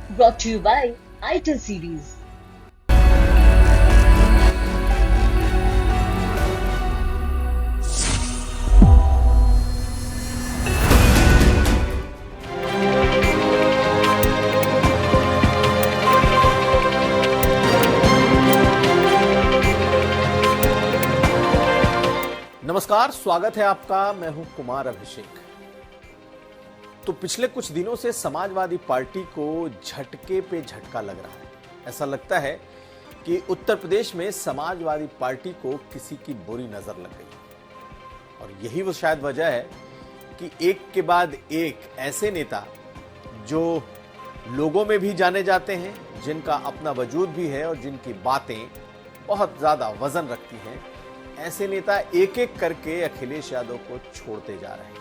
brought to you by ITIL series. नमस्कार, स्वागत है आपका। मैं हूं कुमार अभिषेक। तो पिछले कुछ दिनों से समाजवादी पार्टी को झटके पे झटका लग रहा है। ऐसा लगता है कि उत्तर प्रदेश में समाजवादी पार्टी को किसी की बुरी नजर लग गई और यही वो शायद वजह है कि एक के बाद एक ऐसे नेता जो लोगों में भी जाने जाते हैं, जिनका अपना वजूद भी है और जिनकी बातें बहुत ज्यादा वजन रखती हैं, ऐसे नेता एक एक करके अखिलेश यादव को छोड़ते जा रहे हैं।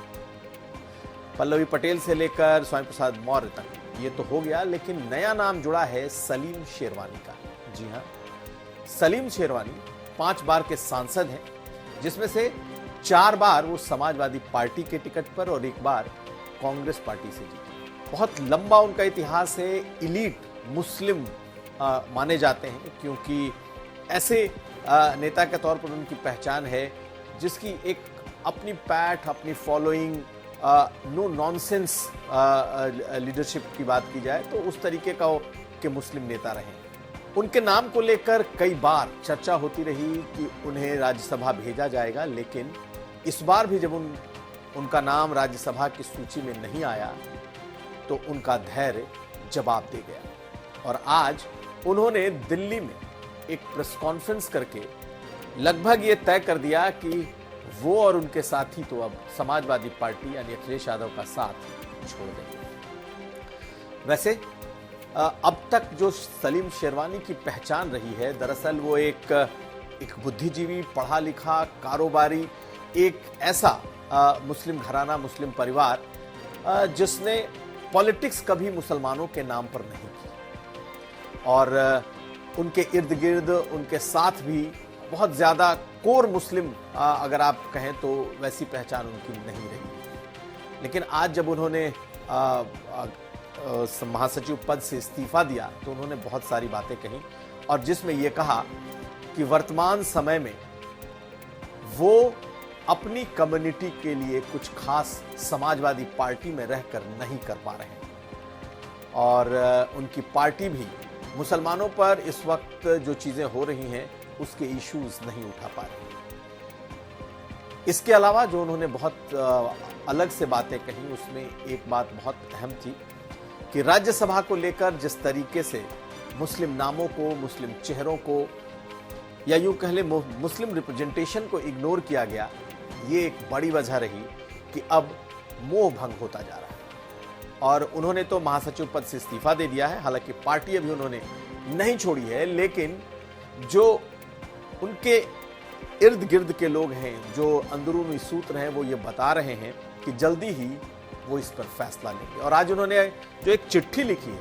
पल्लवी पटेल से लेकर स्वामी प्रसाद मौर्य तक ये तो हो गया, लेकिन नया नाम जुड़ा है सलीम शेरवानी का। जी हां, सलीम शेरवानी 5 बार के सांसद हैं, जिसमें से 4 बार वो समाजवादी पार्टी के टिकट पर और 1 बार कांग्रेस पार्टी से जीते। बहुत लंबा उनका इतिहास है। इलीट मुस्लिम माने जाते हैं, क्योंकि ऐसे नेता के तौर पर उनकी पहचान है जिसकी एक अपनी पैठ, अपनी फॉलोइंग, नो नॉनसेंस लीडरशिप की बात की जाए तो उस तरीके का के मुस्लिम नेता रहे। उनके नाम को लेकर कई बार चर्चा होती रही कि उन्हें राज्यसभा भेजा जाएगा, लेकिन इस बार भी जब उनका नाम राज्यसभा की सूची में नहीं आया तो उनका धैर्य जवाब दे गया और आज उन्होंने दिल्ली में एक प्रेस कॉन्फ्रेंस करके लगभग ये तय कर दिया कि वो और उनके साथी तो अब समाजवादी पार्टी यानी अखिलेश यादव का साथ छोड़ देंगे। वैसे अब तक जो सलीम शेरवानी की पहचान रही है, दरअसल वो एक बुद्धिजीवी, पढ़ा लिखा, कारोबारी, एक ऐसा मुस्लिम घराना, मुस्लिम परिवार जिसने पॉलिटिक्स कभी मुसलमानों के नाम पर नहीं की और उनके इर्द गिर्द, उनके साथ भी बहुत ज़्यादा कोर मुस्लिम अगर आप कहें तो वैसी पहचान उनकी नहीं रही। लेकिन आज जब उन्होंने महासचिव पद से इस्तीफा दिया तो उन्होंने बहुत सारी बातें कही और जिसमें ये कहा कि वर्तमान समय में वो अपनी कम्युनिटी के लिए कुछ खास समाजवादी पार्टी में रहकर नहीं कर पा रहे हैं और उनकी पार्टी भी मुसलमानों पर इस वक्त जो चीजें हो रही हैं उसके इश्यूज नहीं उठा पा रही। इसके अलावा जो उन्होंने बहुत अलग से बातें कही, उसमें एक बात बहुत अहम थी कि राज्यसभा को लेकर जिस तरीके से मुस्लिम नामों को, मुस्लिम चेहरों को या यूं कह ले मुस्लिम रिप्रेजेंटेशन को इग्नोर किया गया, ये एक बड़ी वजह रही कि अब मोह भंग होता जा रहा है और उन्होंने तो महासचिव पद से इस्तीफा दे दिया है। हालांकि पार्टी अभी उन्होंने नहीं छोड़ी है, लेकिन जो उनके इर्द गिर्द के लोग हैं, जो अंदरूनी सूत्र हैं, वो ये बता रहे हैं कि जल्दी ही वो इस पर फैसला लेंगे। और आज उन्होंने जो एक चिट्ठी लिखी है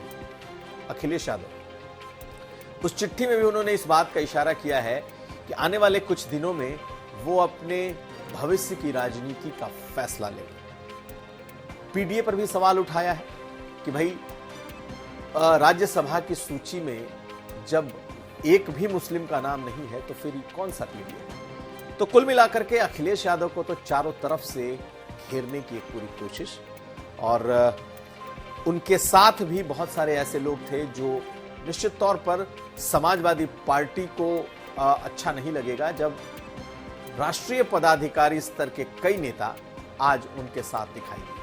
अखिलेश यादव, उस चिट्ठी में भी उन्होंने इस बात का इशारा किया है कि आने वाले कुछ दिनों में वो अपने भविष्य की राजनीति का फैसला लेंगे। पीडीए पर भी सवाल उठाया है कि भाई राज्यसभा की सूची में जब एक भी मुस्लिम का नाम नहीं है तो फिर कौन सा पीडीए। तो कुल मिलाकर के अखिलेश यादव को तो चारों तरफ से घेरने की एक पूरी कोशिश और उनके साथ भी बहुत सारे ऐसे लोग थे जो निश्चित तौर पर समाजवादी पार्टी को अच्छा नहीं लगेगा जब राष्ट्रीय पदाधिकारी स्तर के कई नेता आज उनके साथ दिखाई दिए।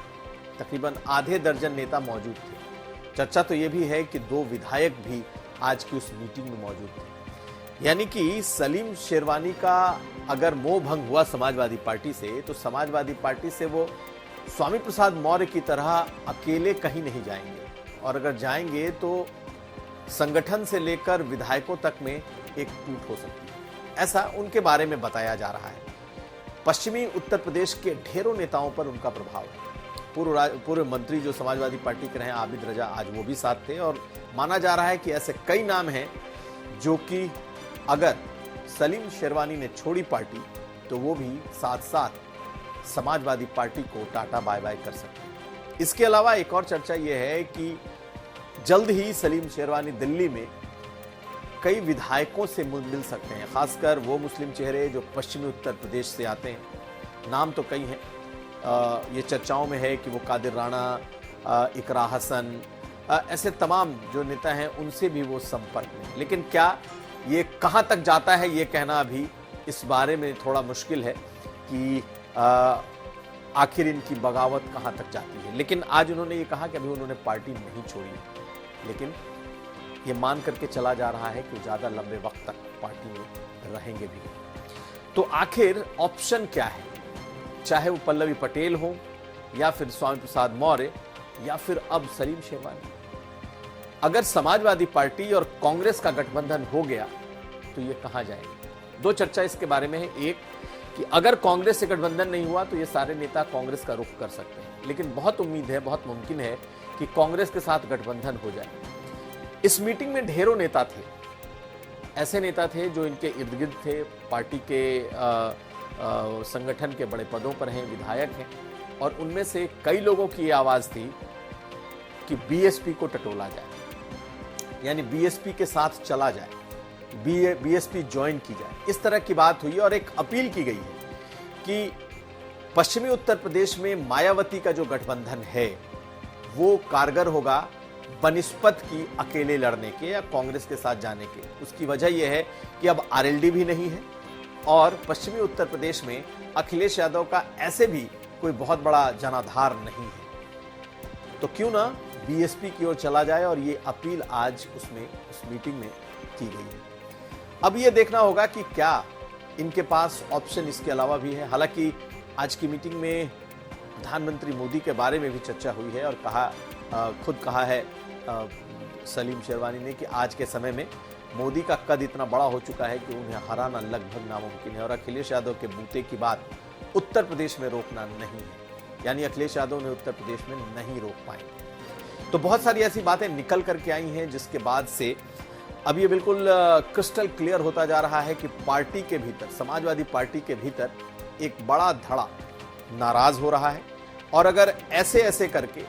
तकरीबन आधे दर्जन नेता मौजूद थे। चर्चा तो यह भी है कि 2 विधायक भी आज की उस मीटिंग में मौजूद थे। यानी कि सलीम शेरवानी का अगर मोह भंग हुआ समाजवादी पार्टी से, तो समाजवादी पार्टी से वो स्वामी प्रसाद मौर्य की तरह अकेले कहीं नहीं जाएंगे और अगर जाएंगे तो संगठन से लेकर विधायकों तक में एक टूट हो सकती है, ऐसा उनके बारे में बताया जा रहा है। पश्चिमी उत्तर प्रदेश के ढेरों नेताओं पर उनका प्रभाव है। पूर्व मंत्री जो समाजवादी पार्टी के रहे आबिद रजा, आज वो भी साथ थे और माना जा रहा है कि ऐसे कई नाम हैं जो कि अगर सलीम शेरवानी ने छोड़ी पार्टी तो वो भी साथ साथ समाजवादी पार्टी को टाटा बाय बाय कर सकते हैं। इसके अलावा एक और चर्चा यह है कि जल्द ही सलीम शेरवानी दिल्ली में कई विधायकों से मिल सकते हैं, खासकर वो मुस्लिम चेहरे जो पश्चिमी उत्तर प्रदेश से आते हैं। नाम तो कई हैं, ये चर्चाओं में है कि वो कादिर राणा, इकरा हसन, ऐसे तमाम जो नेता हैं उनसे भी वो संपर्क में। लेकिन क्या ये कहां तक जाता है ये कहना अभी इस बारे में थोड़ा मुश्किल है कि आखिर इनकी बगावत कहां तक जाती है। लेकिन आज उन्होंने ये कहा कि अभी उन्होंने पार्टी नहीं छोड़ी, लेकिन ये मान करके चला जा रहा है कि ज्यादा लंबे वक्त तक पार्टी में रहेंगे भी। तो आखिर ऑप्शन क्या है, चाहे वो पल्लवी पटेल हो या फिर स्वामी प्रसाद मौर्य या फिर अब सलीम शेरवानी। अगर समाजवादी पार्टी और कांग्रेस का गठबंधन हो गया तो ये कहां जाएंगे? दो चर्चा इसके बारे में है। एक कि अगर कांग्रेस से गठबंधन नहीं हुआ तो ये सारे नेता कांग्रेस का रुख कर सकते हैं, लेकिन बहुत उम्मीद है, बहुत मुमकिन है कि कांग्रेस के साथ गठबंधन हो जाए। इस मीटिंग में ढेरों नेता थे, ऐसे नेता थे जो इनके इर्द गिर्द थे, पार्टी के संगठन के बड़े पदों पर हैं, विधायक हैं, और उनमें से कई लोगों की ये आवाज थी कि बीएसपी को टटोला जाए, यानी बीएसपी के साथ चला जाए, बीएसपी ज्वाइन की जाए। इस तरह की बात हुई और एक अपील की गई है कि पश्चिमी उत्तर प्रदेश में मायावती का जो गठबंधन है वो कारगर होगा बनिस्पत की अकेले लड़ने के या कांग्रेस के साथ जाने के। उसकी वजह यह है कि अब आरएलडी भी नहीं है और पश्चिमी उत्तर प्रदेश में अखिलेश यादव का ऐसे भी कोई बहुत बड़ा जनाधार नहीं है, तो क्यों ना बीएसपी की ओर चला जाए। और ये अपील आज उस मीटिंग में की गई है। अब ये देखना होगा कि क्या इनके पास ऑप्शन इसके अलावा भी है। हालांकि आज की मीटिंग में प्रधानमंत्री मोदी के बारे में भी चर्चा हुई है और खुद कहा है सलीम शेरवानी ने कि आज के समय में मोदी का कद इतना बड़ा हो चुका है कि उन्हें हराना लगभग नामुमकिन है और अखिलेश यादव के बूते की बात उत्तर प्रदेश में रोकना नहीं है, यानी अखिलेश यादव ने उत्तर प्रदेश में नहीं रोक पाए। तो बहुत सारी ऐसी बातें निकल करके आई हैं जिसके बाद से अब ये बिल्कुल क्रिस्टल क्लियर होता जा रहा है कि पार्टी के भीतर, समाजवादी पार्टी के भीतर एक बड़ा धड़ा नाराज हो रहा है। और अगर ऐसे ऐसे करके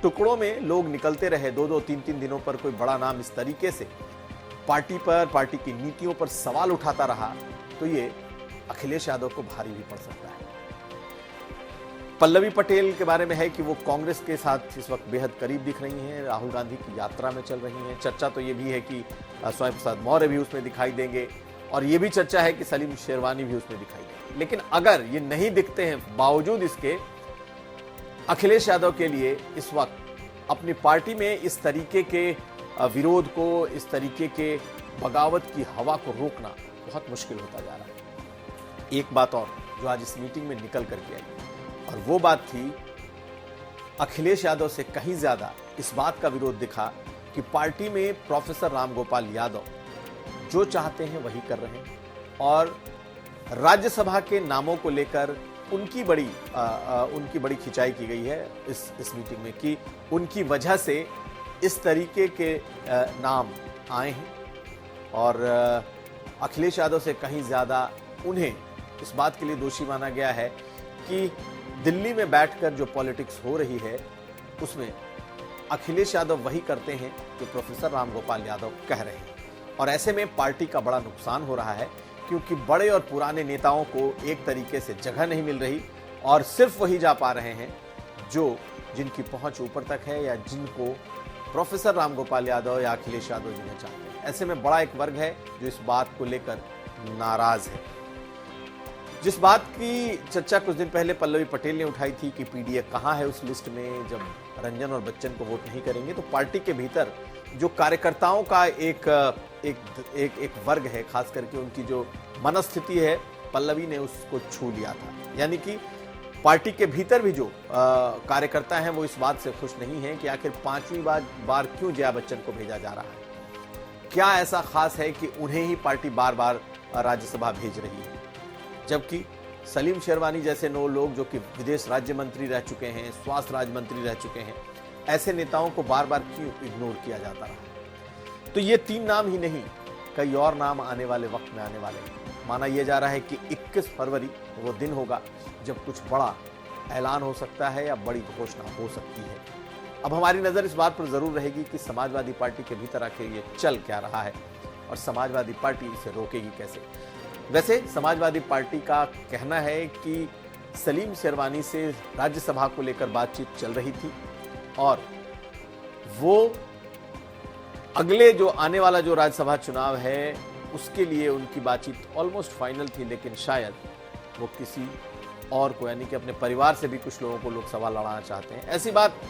टुकड़ों में लोग निकलते रहे, 2-2, 3-3 दिनों पर कोई बड़ा नाम इस तरीके से पार्टी पर, पार्टी की नीतियों पर सवाल उठाता रहा, तो ये अखिलेश यादव को भारी भी पड़ सकता है। पल्लवी पटेल के बारे में है कि वो कांग्रेस के साथ इस वक्त बेहद करीब दिख रही हैं, राहुल गांधी की यात्रा में चल रही हैं। चर्चा तो ये भी है कि स्वामी प्रसाद मौर्य भी उसमें दिखाई देंगे और ये भी चर्चा है कि सलीम शेरवानी भी उसमें दिखाई देंगे। लेकिन अगर ये नहीं दिखते हैं, बावजूद इसके अखिलेश यादव के लिए इस वक्त अपनी पार्टी में इस तरीके के विरोध को, इस तरीके के बगावत की हवा को रोकना बहुत मुश्किल होता जा रहा है। एक बात और जो आज इस मीटिंग में निकल करके आई और वो बात थी, अखिलेश यादव से कहीं ज्यादा इस बात का विरोध दिखा कि पार्टी में प्रोफेसर रामगोपाल यादव जो चाहते हैं वही कर रहे हैं और राज्यसभा के नामों को लेकर उनकी बड़ी खिंचाई की गई है इस मीटिंग में कि उनकी वजह से इस तरीके के नाम आए हैं और अखिलेश यादव से कहीं ज्यादा उन्हें इस बात के लिए दोषी माना गया है कि दिल्ली में बैठकर जो पॉलिटिक्स हो रही है उसमें अखिलेश यादव वही करते हैं जो प्रोफेसर रामगोपाल यादव कह रहे हैं। और ऐसे में पार्टी का बड़ा नुकसान हो रहा है क्योंकि बड़े और पुराने नेताओं को एक तरीके से जगह नहीं मिल रही और सिर्फ वही जा पा रहे हैं जिनकी पहुंच ऊपर तक है या जिनको प्रोफेसर रामगोपाल यादव या अखिलेश यादव जिन्हें चाहते हैं। ऐसे में बड़ा एक वर्ग है जो इस बात को लेकर नाराज है। जिस बात की चर्चा कुछ दिन पहले पल्लवी पटेल ने उठाई थी कि पीडीए कहां है उस लिस्ट में, जब रंजन और बच्चन को वोट नहीं करेंगे तो पार्टी के भीतर जो कार्यकर्ताओं का एक वर्ग है, खास करके उनकी जो मनस्थिति है, पल्लवी ने उसको छू लिया था। यानी कि पार्टी के भीतर भी जो कार्यकर्ता हैं वो इस बात से खुश नहीं है कि आखिर 5वीं बार क्यों जया बच्चन को भेजा जा रहा है। क्या ऐसा खास है कि उन्हें ही पार्टी बार बार राज्यसभा भेज रही है, जबकि सलीम शेरवानी जैसे 9 लोग जो कि विदेश राज्य मंत्री रह चुके हैं, स्वास्थ्य राज्य मंत्री रह चुके हैं, ऐसे नेताओं को बार बार क्यों इग्नोर किया जाता रहा। तो ये 3 नाम ही नहीं, कई और नाम आने वाले वक्त में आने वाले हैं। माना यह जा रहा है कि 21 फरवरी वो दिन होगा जब कुछ बड़ा ऐलान हो सकता है या बड़ी घोषणा हो सकती है। अब हमारी नजर इस बात पर जरूर रहेगी कि समाजवादी पार्टी के भीतर आखिर ये चल क्या रहा है और समाजवादी पार्टी इसे रोकेगी कैसे। वैसे समाजवादी पार्टी का कहना है कि सलीम शेरवानी से राज्यसभा को लेकर बातचीत चल रही थी और वो अगले जो आने वाला जो राज्यसभा चुनाव है उसके लिए उनकी बातचीत ऑलमोस्ट फाइनल थी, लेकिन शायद वो किसी और को यानी कि अपने परिवार से भी कुछ लोगों को लोकसभा लड़ाना चाहते हैं। ऐसी बात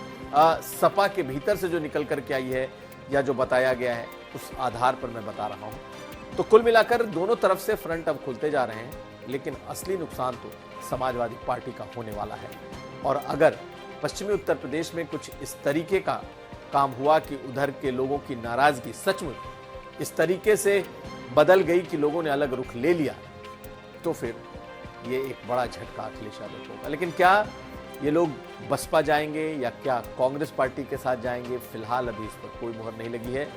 सपा के भीतर से जो निकल करके आई है या जो बताया गया है उस आधार पर मैं बता रहा हूं। तो कुल मिलाकर दोनों तरफ से फ्रंट अब खुलते जा रहे हैं, लेकिन असली नुकसान तो समाजवादी पार्टी का होने वाला है। और अगर पश्चिमी उत्तर प्रदेश में कुछ इस तरीके का काम हुआ कि उधर के लोगों की नाराजगी सचमुच इस तरीके से बदल गई कि लोगों ने अलग रुख ले लिया, तो फिर ये एक बड़ा झटका अखिलेश यादव को होगा। लेकिन क्या ये लोग बसपा जाएंगे या क्या कांग्रेस पार्टी के साथ जाएंगे, फिलहाल अभी इस पर कोई मुहर नहीं लगी है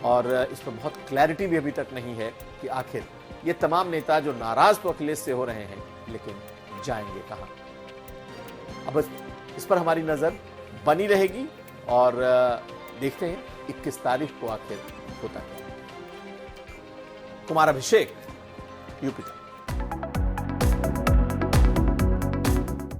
और इस पर बहुत क्लैरिटी भी अभी तक नहीं है कि आखिर ये तमाम नेता जो नाराज तो अखिलेश से हो रहे हैं लेकिन जाएंगे कहां। अब इस पर हमारी नजर बनी रहेगी और देखते हैं 21 तारीख को आखिर होता है। कुमार अभिषेक, यूपी।